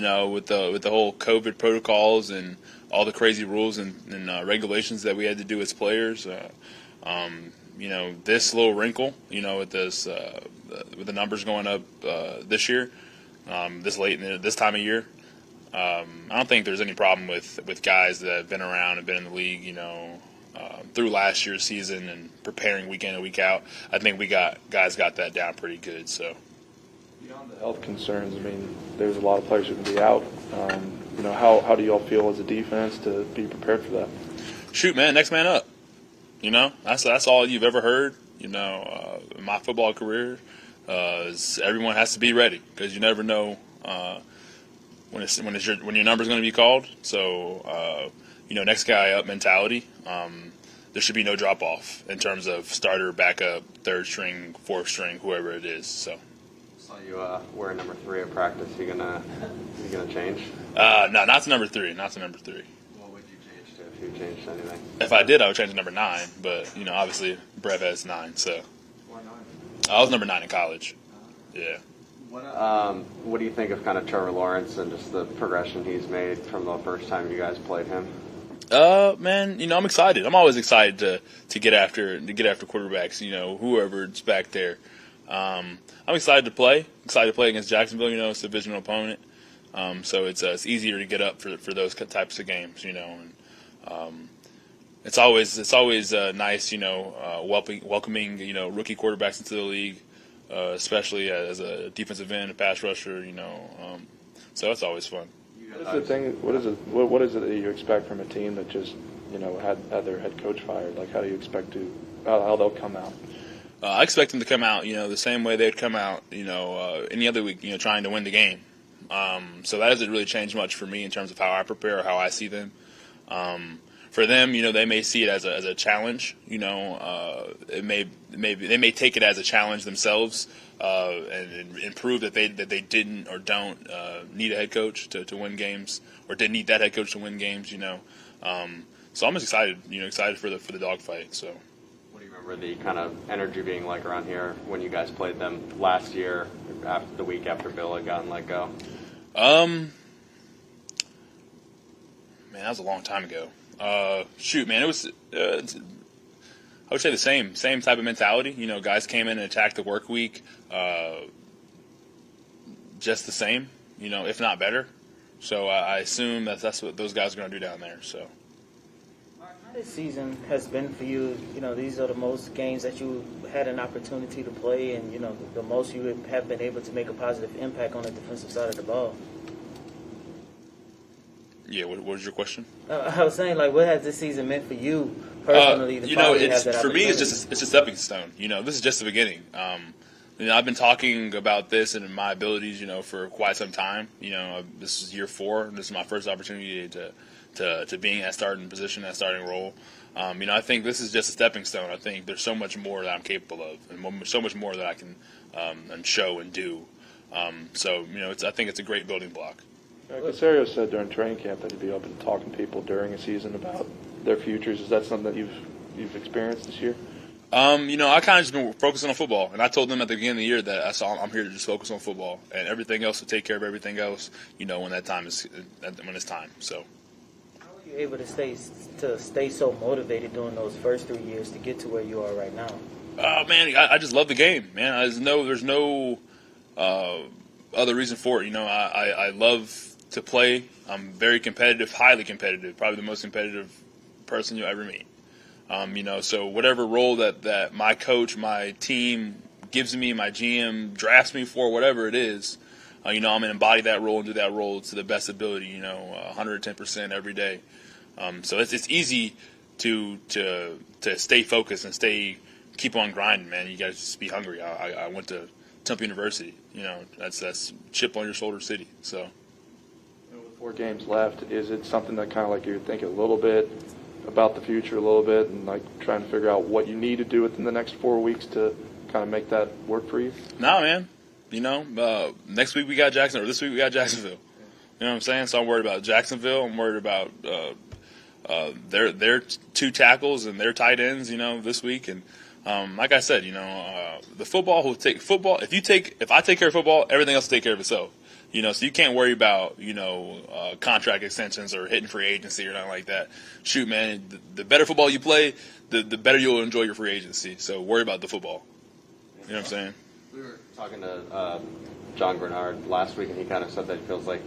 with the whole COVID protocols and all the crazy rules and regulations that we had to do as players. This little wrinkle, with with the numbers going up this year, this late in this time of year. I don't think there's any problem with guys that have been around and been in the league, through last year's season and preparing week in and week out. I think guys got that down pretty good. So beyond the health concerns, I mean, there's a lot of players who can be out. How do you all feel as a defense to be prepared for that? Shoot, man, next man up. That's all you've ever heard. In my football career, is everyone has to be ready because you never know when your number's going to be called. So next guy up mentality. There should be no drop off in terms of starter, backup, third string, fourth string, whoever it is. So. Saw you wear number 3 at practice. You gonna change? No, not to number 3. Not to number 3. What would you change to if you changed anything? If I did, I would change to number 9. But obviously, Brev has 9. So. Why 9? I was number 9 in college. Yeah. What do you think of kind of Trevor Lawrence and just the progression he's made from the first time you guys played him? Man, I'm excited. I'm always excited to get after quarterbacks. Whoever's back there. I'm excited to play. Excited to play against Jacksonville. It's a divisional opponent. So it's easier to get up for those types of games. And it's always nice. Welcoming rookie quarterbacks into the league, especially as a defensive end, a pass rusher. So it's always fun. What is it that you expect from a team that just had their head coach fired? Like, how do you expect how they'll come out? I expect them to come out, the same way they'd come out, any other week, trying to win the game. So that hasn't really changed much for me in terms of how I prepare or how I see them. For them, they may see it as a challenge. They may take it as a challenge themselves and prove that they didn't or don't need a head coach to win games or didn't need that head coach to win games. So I'm just excited. Excited for the dogfight. So. What do you remember the kind of energy being like around here when you guys played them last year, after the week after Bill had gotten let go? Man, that was a long time ago. Shoot, man, it was. I would say the same type of mentality. Guys came in and attacked the work week, just the same. If not better. So I assume that's what those guys are going to do down there. So. How this season has been for you? These are the most games that you had an opportunity to play, and the most you have been able to make a positive impact on the defensive side of the ball. Yeah, what was your question? I was saying, what has this season meant for you personally? For me, it's a stepping stone. This is just the beginning. I've been talking about this and my abilities, for quite some time. This is year 4. This is my first opportunity to being at starting position, that starting role. I think this is just a stepping stone. I think there's so much more that I'm capable of, and so much more that I can and show and do. I think it's a great building block. Casario said during training camp that he'd be open to talking to people during a season about their futures. Is that something that you've experienced this year? I kind of just been focusing on football, and I told them at the beginning of the year that I'm here to just focus on football, and everything else to take care of everything else. When that time is when it's time. So. How are you able to stay so motivated during those first 3 years to get to where you are right now? Man, I just love the game, man. There's no other reason for it. I love to play. I'm very competitive, highly competitive, probably the most competitive person you'll ever meet. So whatever role that my coach, my team gives me, my GM drafts me for, whatever it is, I'm going to embody that role and do that role to the best ability, 110% every day. So it's easy to stay focused and keep on grinding, man. You guys just be hungry. I went to Temple University, that's chip on your shoulder city. So. With 4 games left, is it something that kind of like you're thinking a little bit about the future a little bit and like trying to figure out what you need to do within the next 4 weeks to kind of make that work for you? No, man. Next week we got Jacksonville, or this week we got Jacksonville. You know what I'm saying? So I'm worried about Jacksonville. I'm worried about their 2 tackles and their tight ends, this week. And like I said, the football will take football. If I take care of football, everything else will take care of itself. So you can't worry about, contract extensions or hitting free agency or nothing like that. Shoot, man, the better football you play, the better you'll enjoy your free agency. So worry about the football. You know what I'm saying? We were talking to John Bernard last week, and he kind of said that he feels like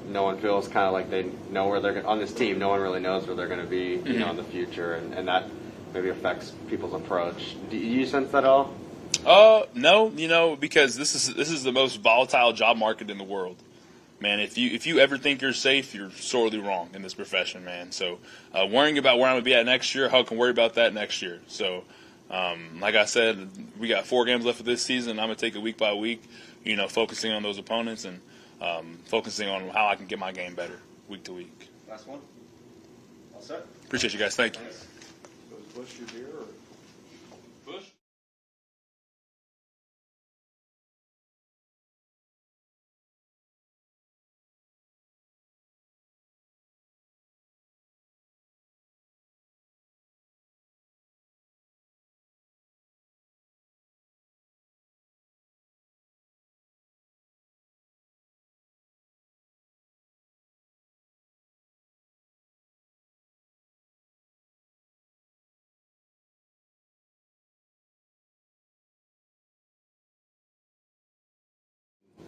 no one feels kind of like they know where they're on this team. No one really knows where they're going to be, in the future, and that maybe affects people's approach. Do you sense that at all? No, because this is the most volatile job market in the world, man. If you ever think you're safe, you're sorely wrong in this profession, man. So worrying about where I'm gonna be at next year, how can worry about that next year? So like I said, we got 4 games left of this season. I'm gonna take it week by week, focusing on those opponents and focusing on how I can get my game better week to week. Last one. All set. Appreciate you guys. Thank you. Thanks. Bush your beer or? Bush.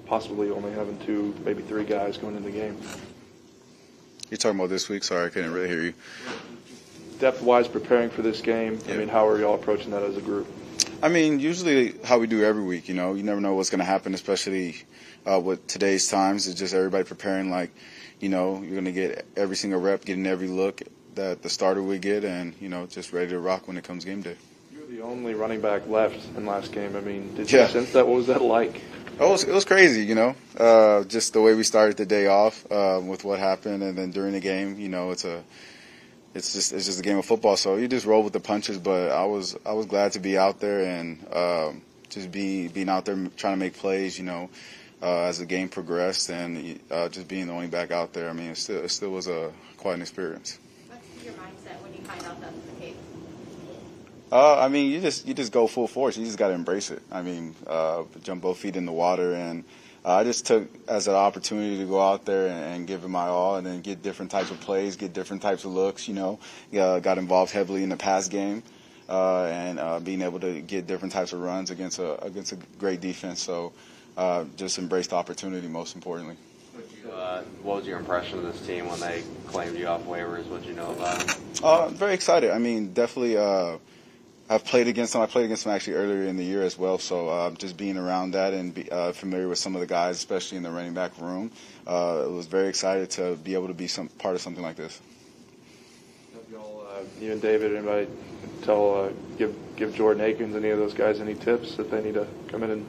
Possibly only having 2, maybe 3 guys going into the game. You're talking about this week? Sorry, I couldn't really hear you. Depth-wise, preparing for this game, Yeah. I mean, how are y'all approaching that as a group? I mean, usually how we do every week, you never know what's going to happen, especially with today's times. It's just everybody preparing like, you're going to get every single rep, getting every look that the starter would get, and, just ready to rock when it comes game day. You were the only running back left in last game. I mean, did Yeah. you sense that? What was that like? Oh, it was crazy, just the way we started the day off with what happened, and then during the game, it's just a game of football. So you just roll with the punches. But I was glad to be out there and just being out there trying to make plays, as the game progressed, and just being the only back out there. I mean, it still was quite an experience. What's your mindset when you find out that's the case? I mean, you just go full force. You just got to embrace it. I mean, jump both feet in the water, and I just took as an opportunity to go out there and give it my all, and then get different types of plays, get different types of looks. Got involved heavily in the pass game, and being able to get different types of runs against a great defense. So, just embrace the opportunity. Most importantly. What was your impression of this team when they claimed you off waivers? What did you know about them? I'm very excited. I mean, definitely. I've played against them. I played against them actually earlier in the year as well. So just being around that and familiar with some of the guys, especially in the running back room, was very excited to be able to be part of something like this. Have y'all, you and David, anybody give Jordan Akins, any of those guys, any tips that they need to come in and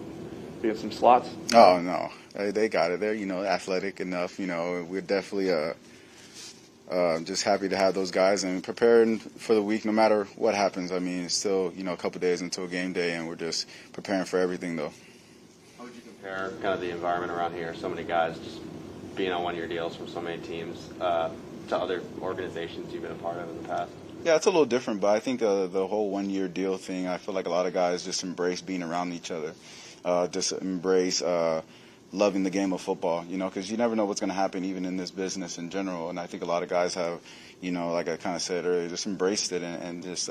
be in some slots? Oh no, they got it. They're athletic enough. We're definitely just happy to have those guys and preparing for the week no matter what happens. I mean, it's still, a couple days until game day, and we're just preparing for everything, though. How would you compare kind of the environment around here, so many guys just being on one-year deals from so many teams, to other organizations you've been a part of in the past? Yeah, it's a little different, but I think the whole one-year deal thing, I feel like a lot of guys just embrace being around each other, just embrace loving the game of football, because you never know what's going to happen even in this business in general. And I think a lot of guys have, like I kind of said earlier, just embraced it and just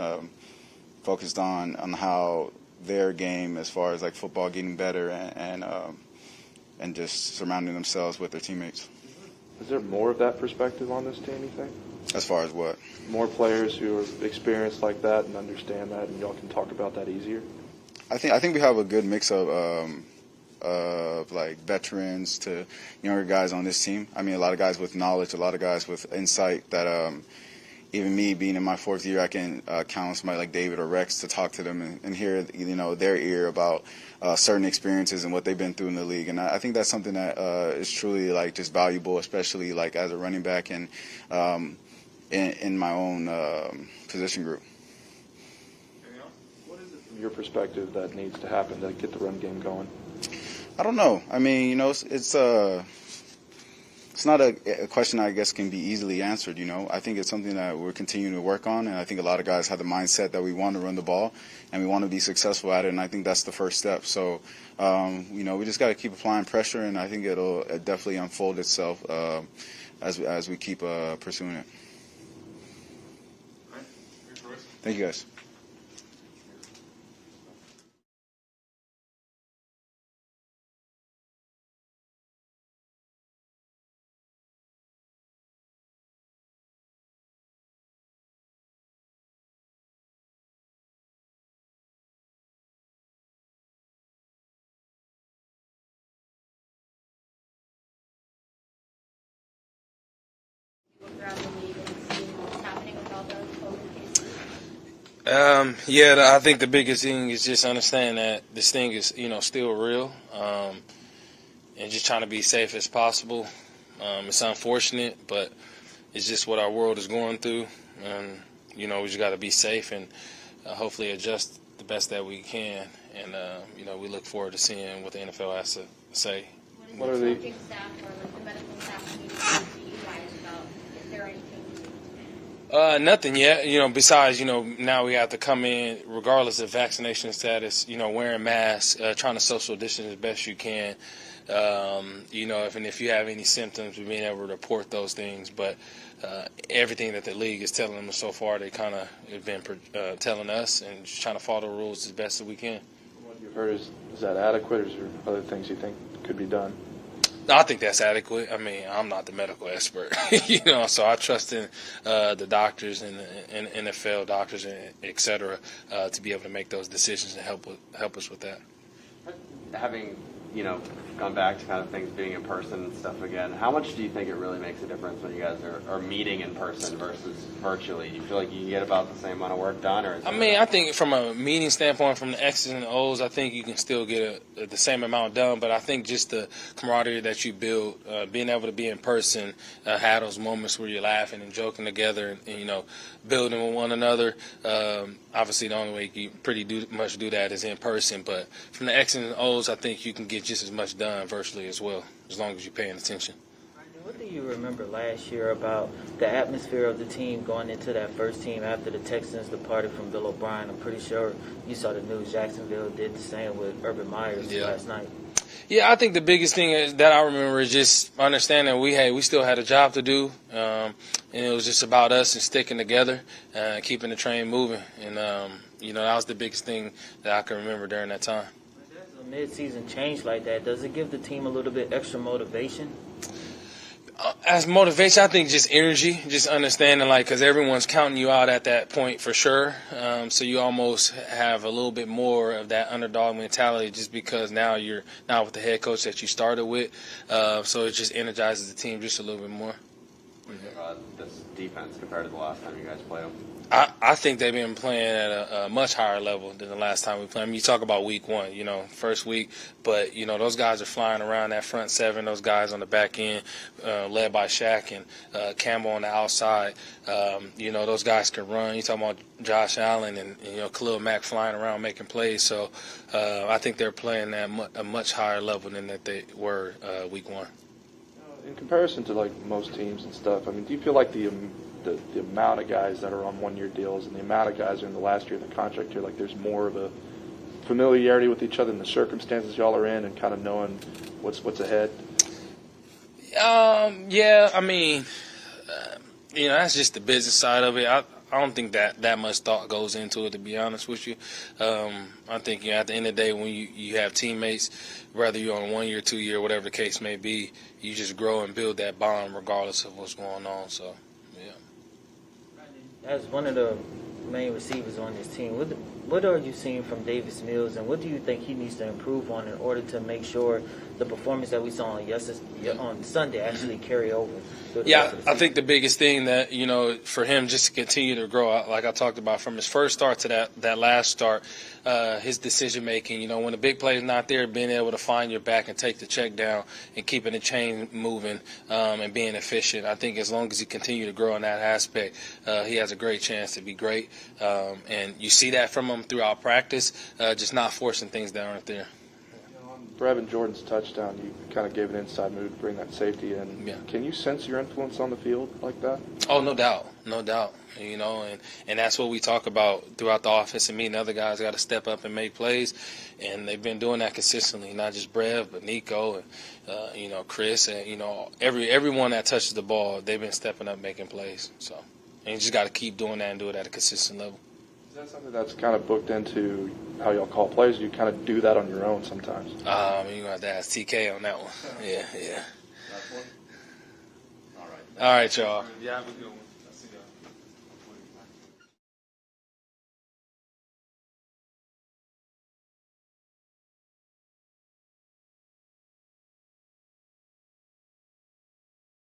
focused on how their game as far as like football getting better and just surrounding themselves with their teammates. Is there more of that perspective on this team, you think? As far as what? More players who are experienced like that and understand that, and y'all can talk about that easier? I think we have a good mix of like veterans to younger guys on this team. I mean, a lot of guys with knowledge, a lot of guys with insight that even me being in my 4th year, I can count on somebody like David or Rex to talk to them and hear, their ear about certain experiences and what they've been through in the league. And I think that's something that is truly like just valuable, especially like as a running back and in my own position group. What is it from your perspective that needs to happen to get the run game going? I don't know. I mean, it's It's not a question I guess can be easily answered, I think it's something that we're continuing to work on, and I think a lot of guys have the mindset that we want to run the ball and we want to be successful at it, and I think that's the first step. So, we just got to keep applying pressure, and I think it'll definitely unfold itself as we keep pursuing it. Thank you, guys. Look around the league and see what's happening with all the COVID cases? I think the biggest thing is just understanding that this thing is, still real, and just trying to be safe as possible. It's unfortunate, but it's just what our world is going through, and we just got to be safe and hopefully adjust the best that we can. And we look forward to seeing what the NFL has to say. What is the coaching staff or the medical staff communicating to you guys about? Is there anything? Nothing yet. Besides, now we have to come in regardless of vaccination status, wearing masks, trying to social distance as best you can. If you have any symptoms, being able to report those things. But everything that the league is telling them so far, they kind of have been telling us, and just trying to follow the rules as best as we can. What you've heard is that adequate, or is there other things you think could be done? I think that's adequate. I mean, I'm not the medical expert, so I trust in the doctors and the NFL doctors, and et cetera, to be able to make those decisions and help us with that. Having, gone back to kind of things being in person and stuff again, how much do you think it really makes a difference when you guys are meeting in person versus virtually? Do you feel like you can get about the same amount of work done? I think from a meeting standpoint, from the X's and O's, I think you can still get the same amount done. But I think just the camaraderie that you build, being able to be in person, have those moments where you're laughing and joking together and building with one another. Obviously, the only way you pretty much do that is in person. But from the X's and O's, I think you can get just as much done virtually as well, as long as you're paying attention. What do you remember last year about the atmosphere of the team going into that first team after the Texans departed from Bill O'Brien? I'm pretty sure you saw the news. Jacksonville did the same with Urban Meyer last night. Yeah, I think the biggest thing that I remember is just understanding we still had a job to do, and it was just about us and sticking together, keeping the train moving, and that was the biggest thing that I can remember during that time. Mid-season change like that, does it give the team a little bit extra motivation? As motivation, I think just energy, just understanding, because everyone's counting you out at that point for sure. So you almost have a little bit more of that underdog mentality just because now you're not with the head coach that you started with. So it just energizes the team just a little bit more. What do you think about this defense compared to the last time you guys played them? I think they've been playing at a much higher level than the last time we played. I mean, you talk about week one, first week, but, those guys are flying around that front seven, those guys on the back end, led by Shaq and Campbell on the outside. Those guys can run. You talking about Josh Allen and Khalil Mack flying around making plays. So I think they're playing at a much higher level than that they were week one. In comparison to, most teams and stuff, I mean, do you feel like the amount of guys that are on one-year deals and the amount of guys that are in the last year of the contract here, there's more of a familiarity with each other and the circumstances y'all are in and kind of knowing what's ahead? Yeah, I mean, that's just the business side of it. I don't think that much thought goes into it, to be honest with you. I think at the end of the day, when you have teammates, whether you're on 1 year, 2 year, whatever the case may be, you just grow and build that bond regardless of what's going on. So, yeah. As one of the main receivers on this team, what are you seeing from Davis Mills, and what do you think he needs to improve on in order to make sure the performance that we saw on Sunday actually carry over? Yeah, I think the biggest thing that, for him just to continue to grow, like I talked about, from his first start to that last start, his decision-making, when the big play is not there, being able to find your back and take the check down and keeping the chain moving and being efficient. I think as long as he continues to grow in that aspect, he has a great chance to be great. And you see that from him throughout practice, just not forcing things that aren't there. Brevin Jordan's touchdown, you kind of gave an inside move to bring that safety in. Yeah. Can you sense your influence on the field like that? Oh, no doubt. And that's what we talk about throughout the offensive meeting. Other guys got to step up and make plays, and they've been doing that consistently. Not just Brev, but Nico and Chris, and everyone that touches the ball, they've been stepping up, making plays. So, and you just got to keep doing that and do it at a consistent level. Is that something that's kind of booked into how y'all call plays? You kind of do that on your own sometimes. You're going to have to ask TK on that one. Yeah. Last one? All right. All right, y'all. Yeah, have a good one.